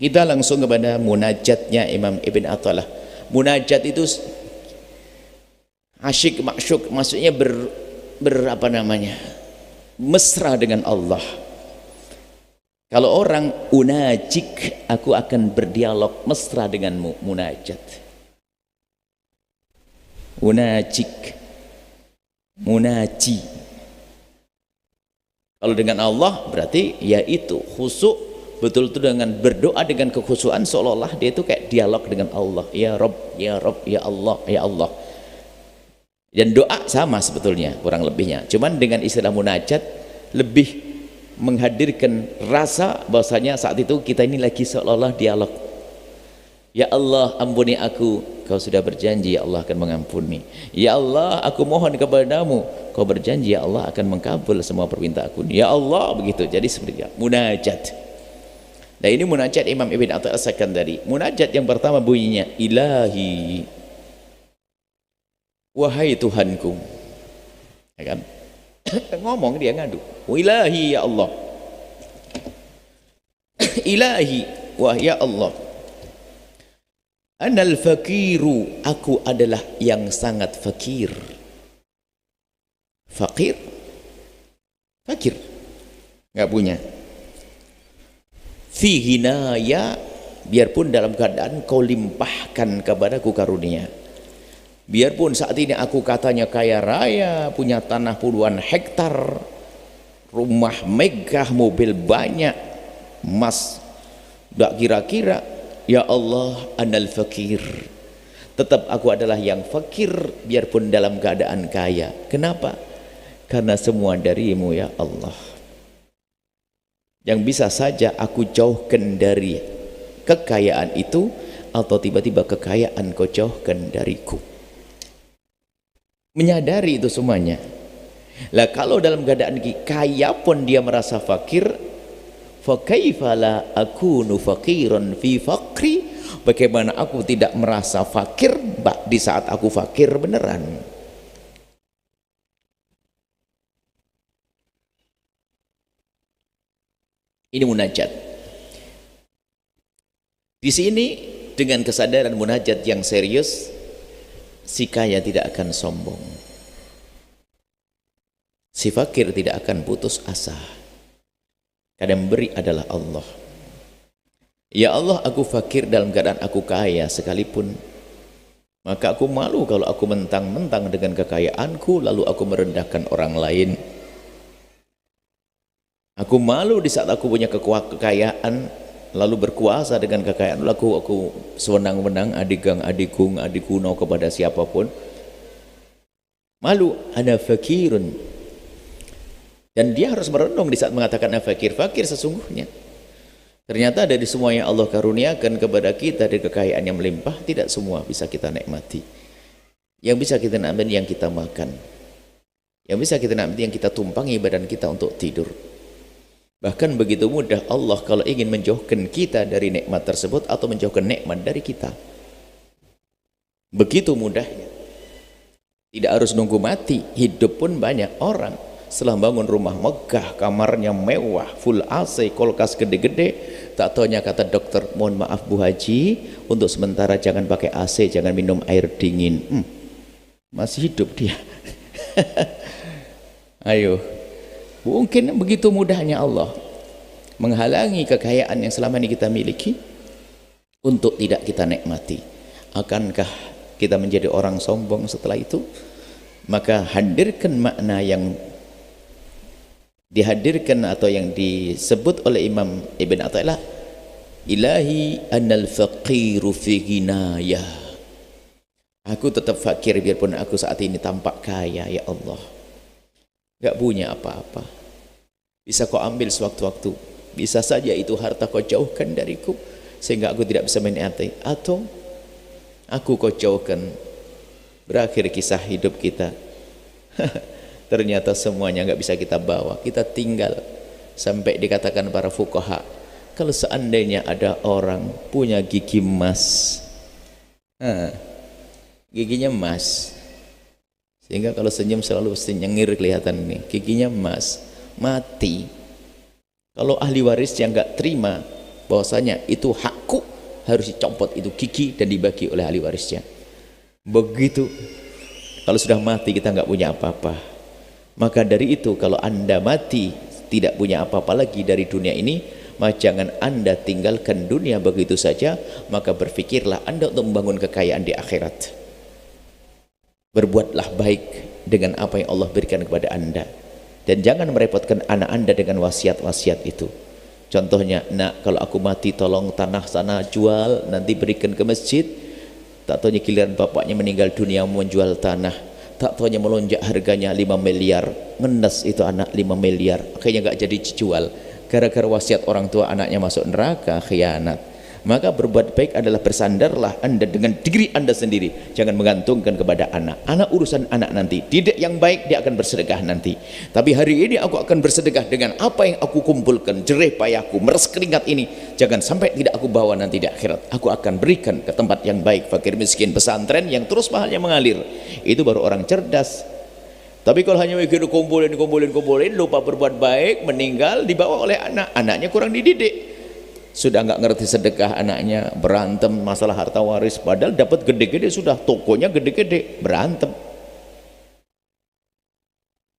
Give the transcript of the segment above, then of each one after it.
Kita langsung kepada munajatnya Imam Ibn Athaillah. Munajat itu asyik maksud, maksudnya apa namanya, mesra dengan Allah. Kalau orang unajik, aku akan berdialog mesra denganmu, munajat. Unajik, munaji. Kalau dengan Allah berarti yaitu khusyuk, betul-betul dengan berdoa dengan kekhusyuan, seolah-olah dia itu kayak dialog dengan Allah. Ya Rabb, ya Rabb, ya Allah, ya Allah. Dan doa sama sebetulnya kurang lebihnya, cuman dengan istilah munajat lebih menghadirkan rasa bahwasanya saat itu kita ini lagi seolah-olah dialog. Ya Allah, ampuni aku, kau sudah berjanji ya Allah akan mengampuni. Ya Allah, aku mohon kepadamu, kau berjanji ya Allah akan mengkabul semua permintaanku. Ya Allah, begitu. Jadi seperti itu, munajat. Nah ini munajat Imam Ibn Athaillah As-Sakandari. Munajat yang pertama bunyinya ilahi, wahai Tuhanku, ya kan? Ngomong dia ngadu, ilahi ya Allah, ilahi wah ya Allah, anal fakiru, aku adalah yang sangat fakir. Fakir, fakir, nggak punya. Fi hinaya, biarpun dalam keadaan kau limpahkan kepadaku karunia. Biarpun saat ini aku katanya kaya raya, punya tanah puluhan hektar, rumah megah, mobil banyak, emas tak kira-kira, ya Allah, anal fakir, tetap aku adalah yang fakir biarpun dalam keadaan kaya. Kenapa? Karena semua darimu ya Allah. Yang bisa saja aku jauhkan dari kekayaan itu, atau tiba-tiba kekayaan kau jauhkan dariku. Menyadari itu semuanya. Lah kalau dalam keadaan kaya pun dia merasa fakir, fa kaifa la akunu faqiran fi faqri, bagaimana aku tidak merasa fakir di saat aku fakir beneran. Ini munajat. Di sini dengan kesadaran munajat yang serius, si kaya tidak akan sombong, si fakir tidak akan putus asa, karena memberi adalah Allah. Ya Allah, aku fakir dalam keadaan aku kaya sekalipun, maka aku malu kalau aku mentang-mentang dengan kekayaanku lalu aku merendahkan orang lain. Aku malu di saat aku punya kekayaan lalu berkuasa dengan kekayaan, lalu aku sewenang-wenang adigang adikung adikuno kepada siapapun. Malu, ana fakirun. Dan dia harus merenung di saat mengatakan ana fakir. Fakir sesungguhnya, ternyata dari semua yang Allah karuniakan kepada kita, dari kekayaan yang melimpah, tidak semua bisa kita nikmati. Yang bisa kita nikmati yang kita makan, yang bisa kita nikmati yang kita tumpangi badan kita untuk tidur. Bahkan begitu mudah Allah kalau ingin menjauhkan kita dari nikmat tersebut atau menjauhkan nikmat dari kita. Begitu mudahnya. Tidak harus nunggu mati. Hidup pun banyak orang setelah bangun rumah megah, kamarnya mewah, full AC, kulkas gede-gede, tak taunya kata dokter, mohon maaf Bu Haji, untuk sementara jangan pakai AC, jangan minum air dingin. Masih hidup dia. Ayo. Mungkin begitu mudahnya Allah menghalangi kekayaan yang selama ini kita miliki untuk tidak kita nikmati. Akankah kita menjadi orang sombong setelah itu? Maka hadirkan makna yang dihadirkan atau yang disebut oleh Imam Ibn Athaillah, ilahi anal faqiru fi ginaya, aku tetap fakir biarpun aku saat ini tampak kaya ya Allah. Gak punya apa-apa, bisa kau ambil sewaktu-waktu, bisa saja itu harta kau jauhkan dariku sehingga aku tidak bisa menikmati, atau aku kau jauhkan. Berakhir kisah hidup kita ternyata semuanya gak bisa kita bawa, kita tinggal. Sampai dikatakan para fuqaha, kalau seandainya ada orang punya gigi emas, giginya emas, sehingga kalau senyum selalu mesti nyengir kelihatan nih, giginya emas, mati. Kalau ahli waris yang nggak terima bahwasanya itu hakku, harus dicopot itu gigi dan dibagi oleh ahli warisnya. Begitu. Kalau sudah mati kita nggak punya apa-apa. Maka dari itu kalau Anda mati tidak punya apa-apa lagi dari dunia ini, maka jangan Anda tinggalkan dunia begitu saja, maka berfikirlah Anda untuk membangun kekayaan di akhirat. Berbuatlah baik dengan apa yang Allah berikan kepada Anda, dan jangan merepotkan anak Anda dengan wasiat-wasiat itu. Contohnya, nak, kalau aku mati tolong tanah sana jual, nanti berikan ke masjid. Tak taunya giliran bapaknya meninggal dunia menjual tanah, tak taunya melonjak harganya 5 miliar, ngenes itu anak 5 miliar, akhirnya nggak jadi dijual gara-gara wasiat orang tua, anaknya masuk neraka, khianat. Maka berbuat baik adalah bersandarlah Anda dengan diri Anda sendiri, jangan menggantungkan kepada anak. Anak urusan anak nanti, didik yang baik dia akan bersedekah nanti. Tapi hari ini aku akan bersedekah dengan apa yang aku kumpulkan, jerih payahku, meres keringat ini, jangan sampai tidak aku bawa nanti di akhirat. Aku akan berikan ke tempat yang baik, fakir miskin, pesantren yang terus pahalanya mengalir. Itu baru orang cerdas. Tapi kalau hanya mikir kumpulin, lupa berbuat baik, meninggal dibawa oleh anak, anaknya kurang dididik. Sudah nggak ngerti sedekah anaknya, berantem masalah harta waris, padahal dapat gede-gede, sudah tokonya gede-gede, berantem.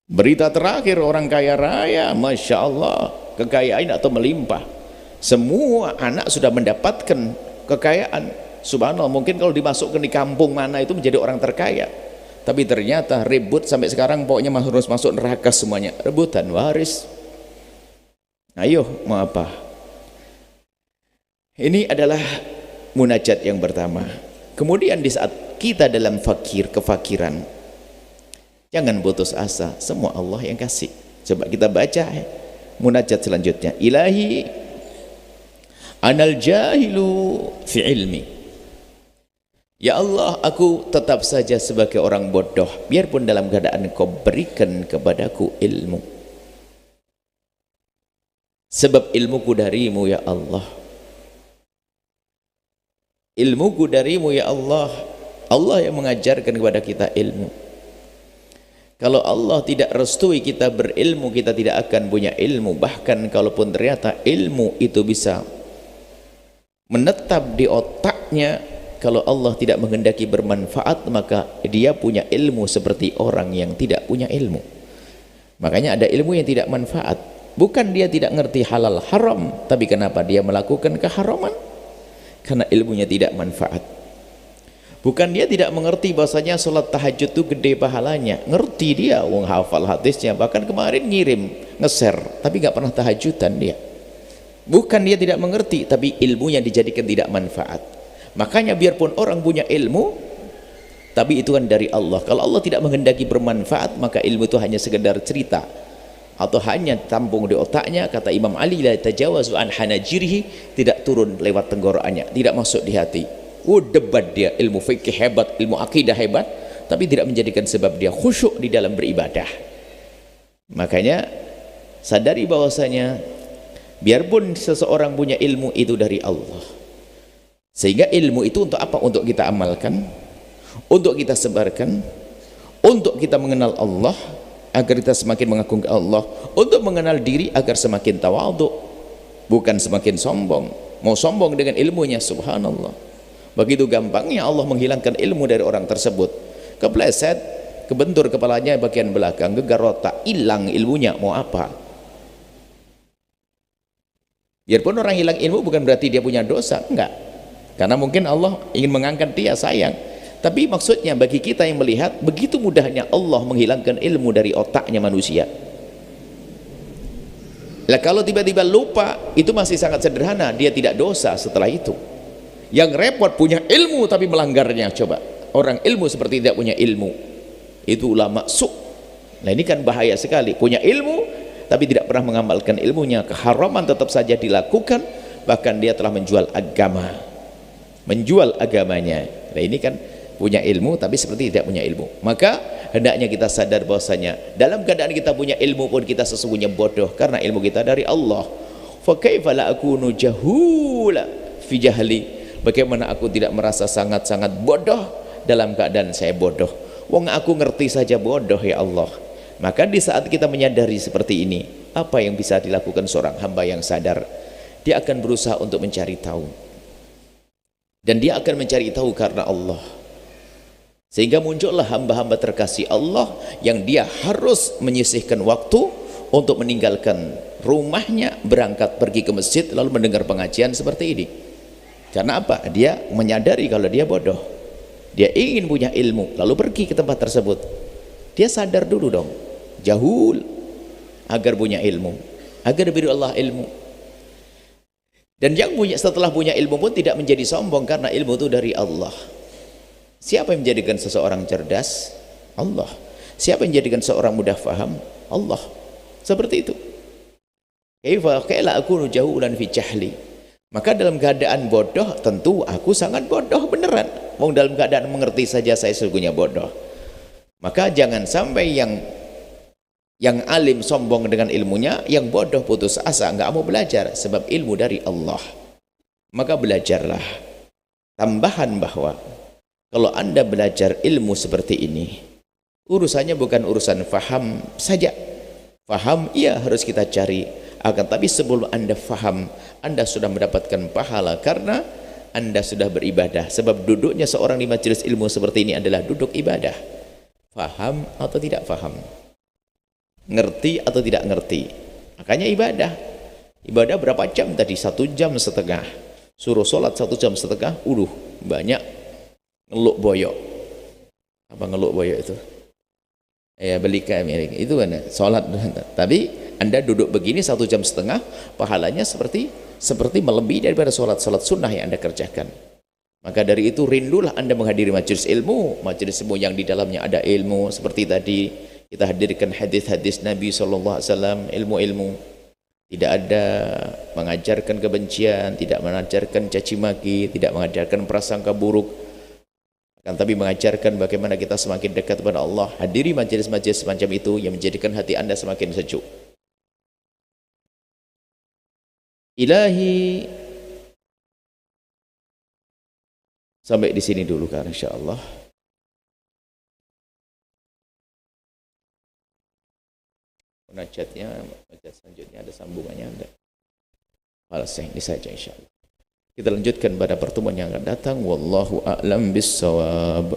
Berita terakhir orang kaya raya, Masya Allah, kekayaan atau melimpah, semua anak sudah mendapatkan kekayaan, subhanallah. Mungkin kalau dimasukkan di kampung mana itu menjadi orang terkaya, tapi ternyata ribut sampai sekarang, pokoknya harus masuk neraka semuanya, rebutan waris. Ayo, mau apa? Ini adalah munajat yang pertama. Kemudian di saat kita dalam kefakiran, jangan putus asa, semua Allah yang kasih. Coba kita baca munajat selanjutnya. Ilahi anal jahilu fi ilmi. Ya Allah, aku tetap saja sebagai orang bodoh, biarpun dalam keadaan Kau berikan kepadaku ilmu. Sebab ilmuku darimu ya Allah. Ilmuku darimu ya Allah. Allah yang mengajarkan kepada kita ilmu. Kalau Allah tidak restui kita berilmu, kita tidak akan punya ilmu. Bahkan kalaupun ternyata ilmu itu bisa menetap di otaknya, kalau Allah tidak menghendaki bermanfaat, maka dia punya ilmu seperti orang yang tidak punya ilmu. Makanya ada ilmu yang tidak manfaat. Bukan dia tidak ngerti halal haram, tapi kenapa dia melakukan keharaman? Karena ilmunya tidak manfaat. Bukan dia tidak mengerti bahasanya sholat tahajud itu gede pahalanya, ngerti dia, wong hafal hadisnya, bahkan kemarin ngirim nge-share, tapi nggak pernah tahajudan dia. Bukan dia tidak mengerti, tapi ilmunya dijadikan tidak manfaat. Makanya biarpun orang punya ilmu, tapi itu kan dari Allah. Kalau Allah tidak menghendaki bermanfaat, maka ilmu itu hanya sekedar cerita, atau hanya tampung di otaknya. Kata Imam Ali, la tajawazu an hanajirihi, tidak turun lewat tenggorokannya, tidak masuk di hati. Debat dia, ilmu fikih hebat, ilmu akidah hebat, tapi tidak menjadikan sebab dia khusyuk di dalam beribadah. Makanya sadari bahwasanya biarpun seseorang punya ilmu, itu dari Allah. Sehingga ilmu itu untuk apa? Untuk kita amalkan, untuk kita sebarkan, untuk kita mengenal Allah agar kita semakin mengagungkan Allah, untuk mengenal diri agar semakin tawadhu, bukan semakin sombong. Mau sombong dengan ilmunya, subhanallah. Begitu gampangnya Allah menghilangkan ilmu dari orang tersebut. Kepleset, kebentur kepalanya bagian belakang, gegar otak, hilang ilmunya, mau apa? Biarpun orang hilang ilmu bukan berarti dia punya dosa, enggak. Karena mungkin Allah ingin mengangkat dia, sayang. Tapi maksudnya bagi kita yang melihat, begitu mudahnya Allah menghilangkan ilmu dari otaknya manusia. Lah kalau tiba-tiba lupa, itu masih sangat sederhana, dia tidak dosa setelah itu. Yang repot punya ilmu tapi melanggarnya. Coba orang ilmu seperti tidak punya ilmu, itu ulama su'. Nah ini kan bahaya sekali, punya ilmu tapi tidak pernah mengamalkan ilmunya, keharaman tetap saja dilakukan, bahkan dia telah menjual agama, menjual agamanya. Nah ini kan punya ilmu tapi seperti tidak punya ilmu. Maka hendaknya kita sadar bahwasanya dalam keadaan kita punya ilmu pun kita sesungguhnya bodoh, karena ilmu kita dari Allah. Fa kaifa la akunu jahula fi jahli, bagaimana aku tidak merasa sangat-sangat bodoh dalam keadaan saya bodoh. Wong aku ngerti saja bodoh ya Allah. Maka di saat kita menyadari seperti ini, apa yang bisa dilakukan seorang hamba yang sadar? dia akan berusaha untuk mencari tahu, dan dia akan mencari tahu karena Allah, sehingga muncullah hamba-hamba terkasih Allah yang dia harus menyisihkan waktu untuk meninggalkan rumahnya, berangkat pergi ke masjid lalu mendengar pengajian seperti ini. Karena apa? Dia menyadari kalau dia bodoh, dia ingin punya ilmu lalu pergi ke tempat tersebut. Dia sadar dulu dong, jahul, agar punya ilmu, agar diberi Allah ilmu. Dan yang punya, setelah punya ilmu pun tidak menjadi sombong, karena ilmu itu dari Allah. Siapa yang menjadikan seseorang cerdas? Allah. Siapa yang menjadikan seorang mudah faham? Allah. Seperti itu. Kaifa qala akunu jahulan fi jahli. Maka dalam keadaan bodoh, tentu aku sangat bodoh beneran. Mau dalam keadaan mengerti saja saya sesungguhnya bodoh. Maka jangan sampai yang alim sombong dengan ilmunya, yang bodoh putus asa, nggak mau belajar, sebab ilmu dari Allah. Maka belajarlah. Tambahan bahwa kalau Anda belajar ilmu seperti ini, urusannya bukan urusan faham saja. Faham, iya harus kita cari. Akan tapi sebelum Anda faham, Anda sudah mendapatkan pahala karena Anda sudah beribadah. Sebab duduknya seorang di majelis ilmu seperti ini adalah duduk ibadah. Faham atau tidak faham, ngerti atau tidak ngerti, makanya ibadah. Ibadah berapa jam tadi? 1,5 jam. Suruh sholat 1,5 jam, banyak ngeluk boyok. Apa ngeluk boyok itu? Ya beli kami itu kan sholat. Tapi Anda duduk begini 1,5 jam, pahalanya seperti melebihi daripada sholat sunnah yang Anda kerjakan. Maka dari itu rindulah Anda menghadiri majelis ilmu yang di dalamnya ada ilmu. Seperti tadi kita hadirkan hadis-hadis Nabi SAW, ilmu-ilmu. Tidak ada mengajarkan kebencian, tidak mengajarkan caci maki, tidak mengajarkan prasangka buruk, akan tapi mengajarkan bagaimana kita semakin dekat kepada Allah. Hadiri majelis-majelis semacam itu yang menjadikan hati Anda semakin sejuk. Ilahi, sampai di sini dulu kan insyaallah. Munajatnya, munajat selanjutnya ada sambungannya ada. Balas yang ini saja insyaallah. Kita lanjutkan pada pertemuan yang akan datang. Wallahu a'lam bissawab.